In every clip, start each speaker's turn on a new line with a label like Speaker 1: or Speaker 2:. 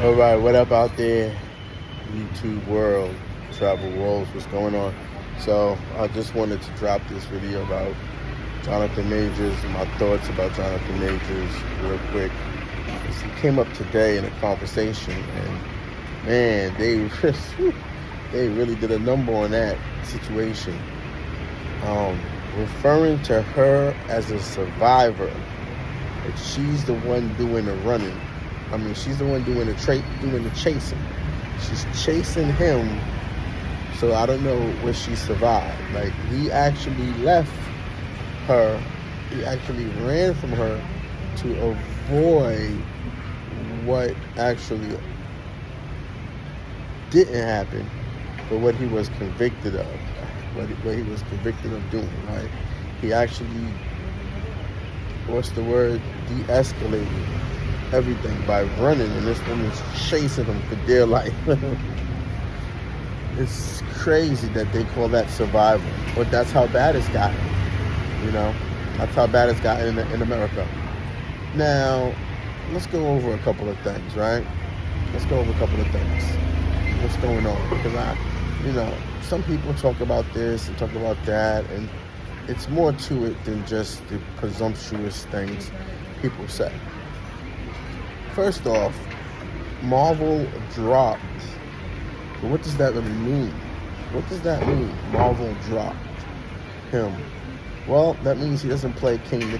Speaker 1: All right, what up out there, YouTube world, Travel Wilf, what's going on? So I just wanted to drop this video about Jonathan Majors, my thoughts about Jonathan Majors real quick. He came up today in a conversation, and man, they really did a number on that situation. Referring to her as a survivor, that she's the one doing the running. I mean, she's the one doing the chasing. She's chasing him, so I don't know where she survived. Like, he actually left her. He actually ran from her to avoid what actually didn't happen, but what he was convicted of. What he was convicted of doing, right? He actually, de-escalated everything by running, and this woman's chasing him for dear life. It's crazy that they call that survival, but that's how bad it's gotten. That's how bad it's gotten in America. Now, let's go over a couple of things, right? Let's go over a couple of things. What's going on? Because some people talk about this and talk about that, and it's more to it than just the presumptuous things people say. First off, Marvel dropped. But what does that really mean? What does that mean? Marvel dropped him. Well, that means he doesn't play King the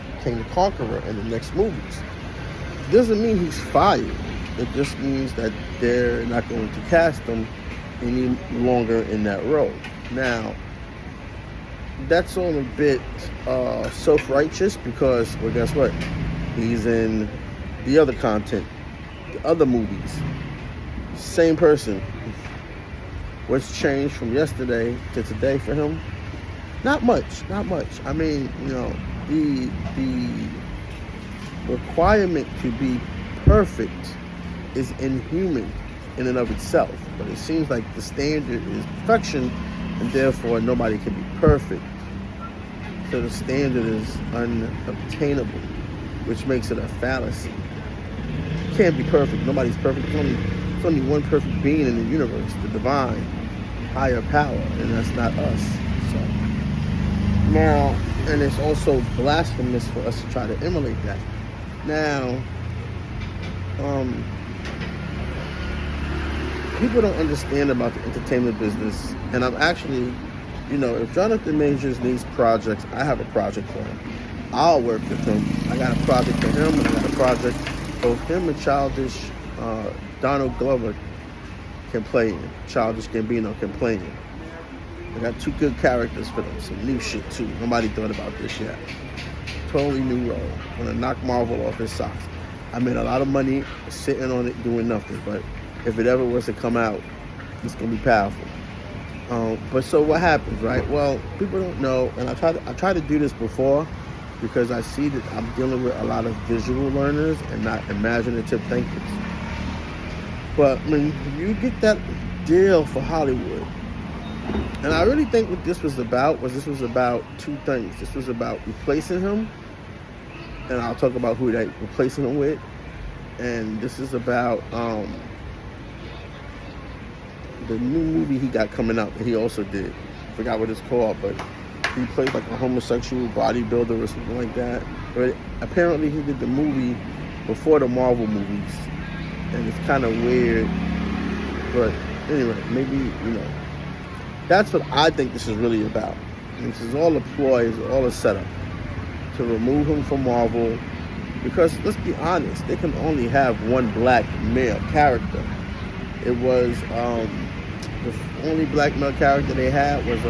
Speaker 1: Conqueror in the next movies. It doesn't mean he's fired. It just means that they're not going to cast him any longer in that role. Now, that's all a bit self-righteous because, well, guess what? He's in the other content, the other movies. Same person. What's changed from yesterday to today for him? Not much. I mean, the requirement to be perfect is inhuman in and of itself, but it seems like the standard is perfection, and therefore nobody can be perfect. So the standard is unobtainable, which makes it a fallacy. You can't be perfect. Nobody's perfect. There's only one perfect being in the universe, the divine, higher power, and that's not us. So now, and it's also blasphemous for us to try to emulate that. Now, people don't understand about the entertainment business, and I'm actually, if Jonathan Majors needs projects, I have a project for him. I'll work with him. I got a project for him, and I got a project both him and Childish Donald Glover can play in. Childish Gambino can play in. I got two good characters for them. Some new shit too. Nobody thought about this yet. Totally new role. Gonna knock Marvel off his socks. I made a lot of money sitting on it doing nothing, but if it ever was to come out, it's gonna be powerful. But so what happens, right? Well, people don't know, and I try to do this before because I see that I'm dealing with a lot of visual learners and not imaginative thinkers. But when you get that deal for Hollywood, and I really think what this was about two things. This was about replacing him, and I'll talk about who they replacing him with, and this is about the new movie he got coming out that he also did. I forgot what it's called, but he played like a homosexual bodybuilder or something like that. But apparently he did the movie before the Marvel movies, and it's kind of weird. But anyway, maybe, that's what I think this is really about. And this is all a ploy, it's all a setup to remove him from Marvel, because let's be honest, they can only have one black male character. It was the only black male character they had was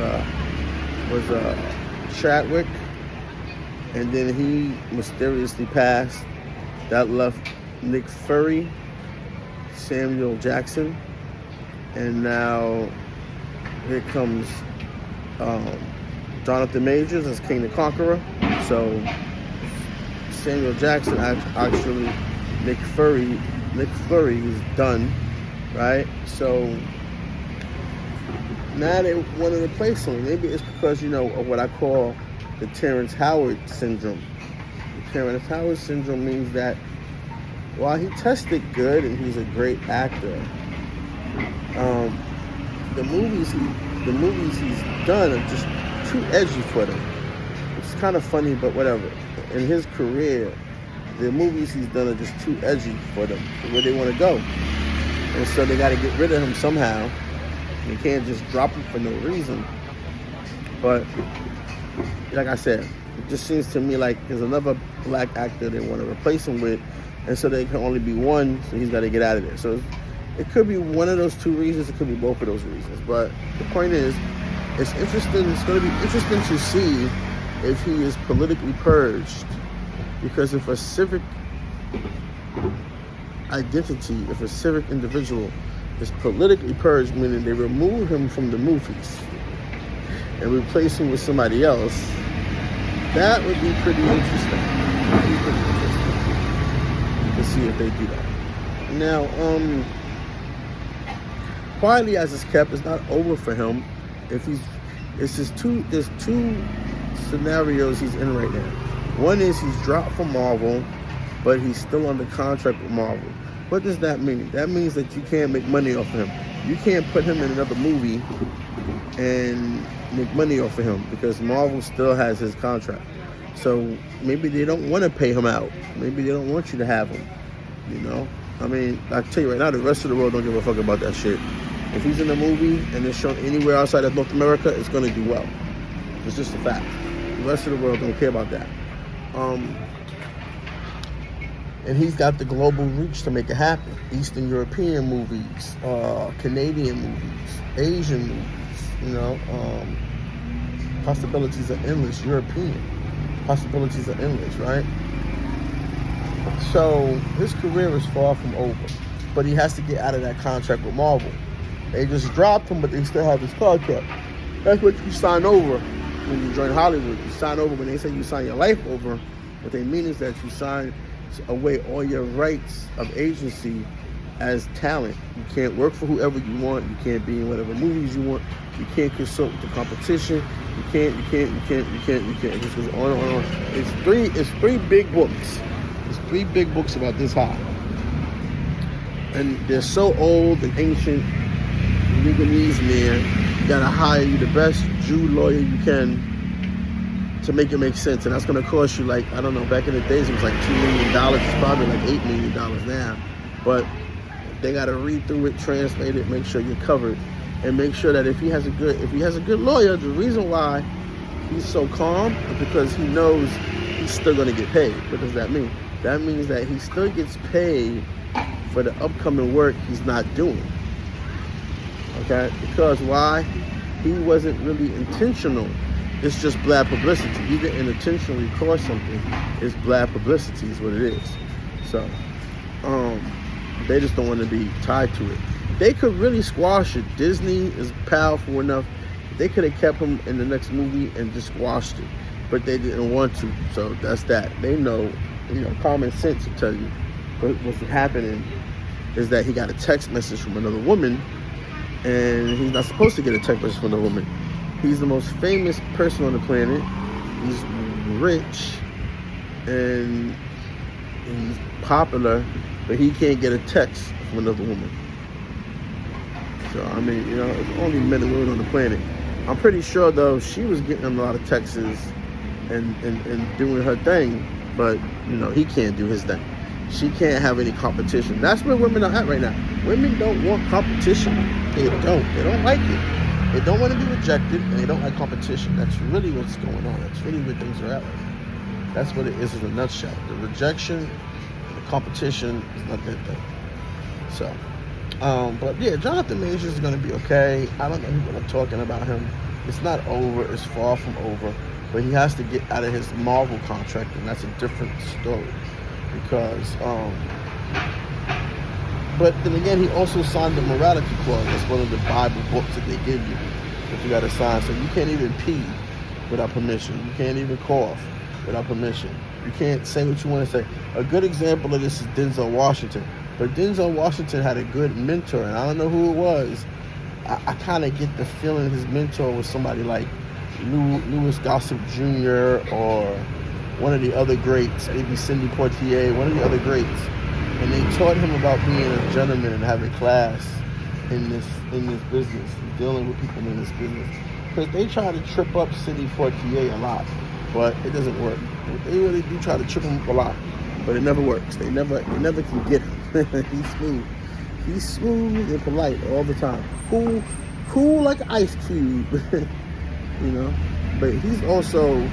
Speaker 1: Chadwick, and then he mysteriously passed. That left Nick Fury, Samuel Jackson, and now here comes Jonathan Majors as King the Conqueror. So Samuel Jackson actually, Nick Fury is done, right? So now they want to replace him. Maybe it's because, of what I call the Terrence Howard syndrome. The Terrence Howard syndrome means that while he tested good and he's a great actor, the movies he's done are just too edgy for them. It's kind of funny, but whatever. In his career, the movies he's done are just too edgy for them, for where they want to go. And so they got to get rid of him somehow. They can't just drop him for no reason. But like I said, it just seems to me like there's another black actor they want to replace him with, and so there can only be one, so he's got to get out of there. So it could be one of those two reasons, it could be both of those reasons. But the point is, it's interesting. It's going to be interesting to see if he is politically purged, because if a civic identity, if a civic individual is politically purged, meaning they remove him from the movies and replace him with somebody else, that would be pretty interesting. To see if they do that. Now, quietly as it's kept, it's not over for him. There's two scenarios he's in right now. One is he's dropped from Marvel, but he's still under contract with Marvel. What does that mean? That means that you can't make money off of him. You can't put him in another movie and make money off of him because Marvel still has his contract. So maybe they don't want to pay him out. Maybe they don't want you to have him. You know? I mean, I tell you right now, the rest of the world don't give a fuck about that shit. If he's in a movie and it's shown anywhere outside of North America, it's going to do well. It's just a fact. The rest of the world don't care about that. And he's got the global reach to make it happen. Eastern European movies, Canadian movies, Asian movies, you know, possibilities are endless. European possibilities are endless, right? So his career is far from over, but he has to get out of that contract with Marvel. They just dropped him, but they still have his contract. That's what you sign over when you join Hollywood. You sign over when they say you sign your life over. What they mean is that you sign away all your rights of agency as talent. You can't work for whoever you want. You can't be in whatever movies you want. You can't consult with the competition. You can't. It just goes on and on. It's three big books. There's 3 big books about this high. And they're so old and ancient. Lebanese man, you gotta hire you the best Jew lawyer you can to make it make sense, and that's gonna cost you like, I don't know, back in the days it was like $2 million. It's probably like $8 million now. But they gotta read through it, translate it, make sure you're covered, and make sure that if he has a good lawyer, the reason why he's so calm is because he knows he's still gonna get paid. What does that mean? That means that he still gets paid for the upcoming work he's not doing. Okay, because why? He wasn't really intentional. It's just bad publicity. You didn't intentionally cause something. It's bad publicity is what it is. So, they just don't want to be tied to it. They could really squash it. Disney is powerful enough. They could have kept him in the next movie and just squashed it, but they didn't want to. So that's that. They know, common sense will tell you what's happening is that he got a text message from another woman. And he's not supposed to get a text message from a woman. He's the most famous person on the planet. He's rich and he's popular, but he can't get a text from another woman. So, I mean, it's only men and women on the planet. I'm pretty sure, though, she was getting a lot of texts and doing her thing, but, he can't do his thing. She can't have any competition. That's where women are at right now. Women don't want competition. They don't like it. They don't want to be rejected, and they don't like competition. That's really what's going on. That's really where things are at. That's what it is in a nutshell. The rejection, the competition is not that thing. So, but yeah, Jonathan Majors is going to be okay. I don't know people are talking about him. It's not over. It's far from over. But he has to get out of his Marvel contract, and that's a different story. Because, but then again, he also signed the morality clause. That's one of the Bible books that they give you that you got to sign. So you can't even pee without permission. You can't even cough without permission. You can't say what you want to say. A good example of this is Denzel Washington. But Denzel Washington had a good mentor, and I don't know who it was. I kind of get the feeling his mentor was somebody like Louis Gossett Jr. or one of the other greats, maybe Sidney Poitier, one of the other greats. and they taught him about being a gentleman and having class in this business, dealing with people in this business. Because they try to trip up City Fortier a lot, but it doesn't work. They really do try to trip him up a lot, but it never works. They never can get him. He's smooth. He's smooth and polite all the time. Cool like Ice Cube, you know. But he's also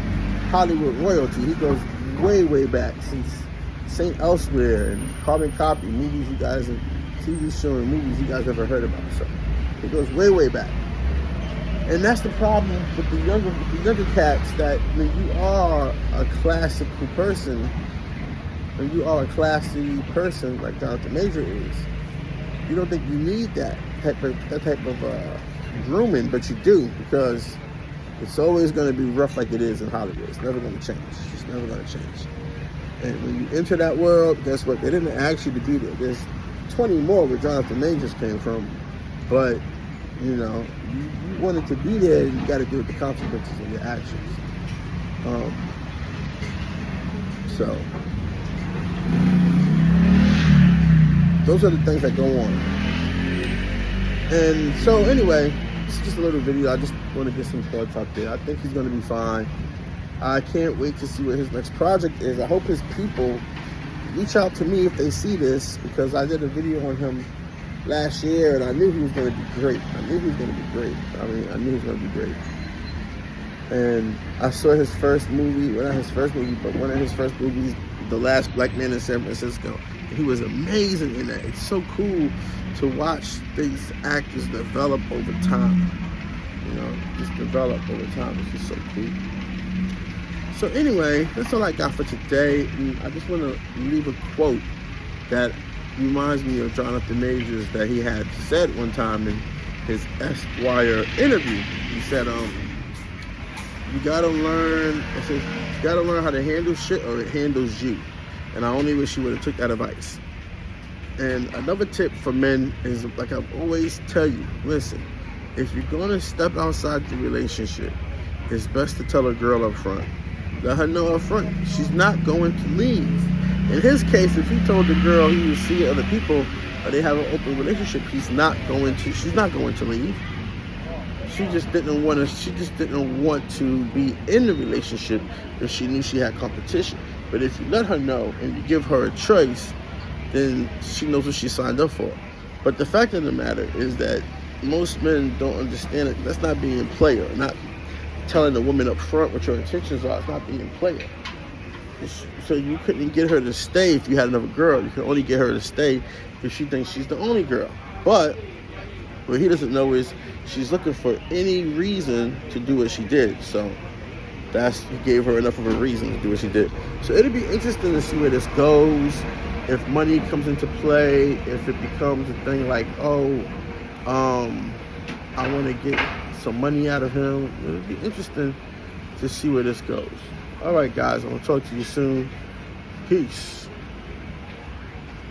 Speaker 1: Hollywood royalty. He goes way back since St. Elsewhere and Carbon Copy, movies you guys and TV show and movies you guys ever heard about. So it goes way back. And that's the problem with the younger cats, that when you are a classical person, when you are a classy person like Jonathan Major is, you don't think you need that type of grooming, but you do, because it's always going to be rough like it is in Hollywood. It's never going to change. It's never going to change. And when you enter that world, guess what? They didn't ask you to be there. There's 20 more where Jonathan Majors came from, but you know, you wanted to be there, and you got to deal with the consequences of your actions. So those are the things that go on. And so anyway, it's just a little video. I just want to get some thoughts out there. I think he's going to be fine. I can't wait to see what his next project is. I hope his people reach out to me if they see this, because I did a video on him last year, and I knew he was going to be great. I knew he was going to be great. And I saw his first movie, well, not his first movie, but one of his first movies, The Last Black Man in San Francisco. He was amazing in that. It's so cool to watch these actors develop over time. You know, just develop over time. It's just so cool. So anyway, that's all I got for today. And I just want to leave a quote that reminds me of Jonathan Majors, that he had said one time in his Esquire interview. He said, you gotta learn how to handle shit, or it handles you. And I only wish you would have took that advice. And another tip for men is, like I always tell you, listen, if you're gonna step outside the relationship, it's best to tell a girl up front. Let her know up front she's not going to leave. In his case, if he told the girl he would see other people, or they have an open relationship, she's not going to leave. She just didn't want to be in the relationship if she knew she had competition. But if you let her know and you give her a choice, then she knows what she signed up for. But the fact of the matter is that most men don't understand it. That's not being a player. Not telling the woman up front what your intentions are. It's not being a player. So you couldn't get her to stay if you had another girl. You can only get her to stay if she thinks she's the only girl. But what he doesn't know is she's looking for any reason to do what she did. So he gave her enough of a reason to do what she did. So it'll be interesting to see where this goes. If money comes into play, if it becomes a thing like, I want to get some money out of him. It'll be interesting to see where this goes. All right, guys, I'm going to talk to you soon. Peace.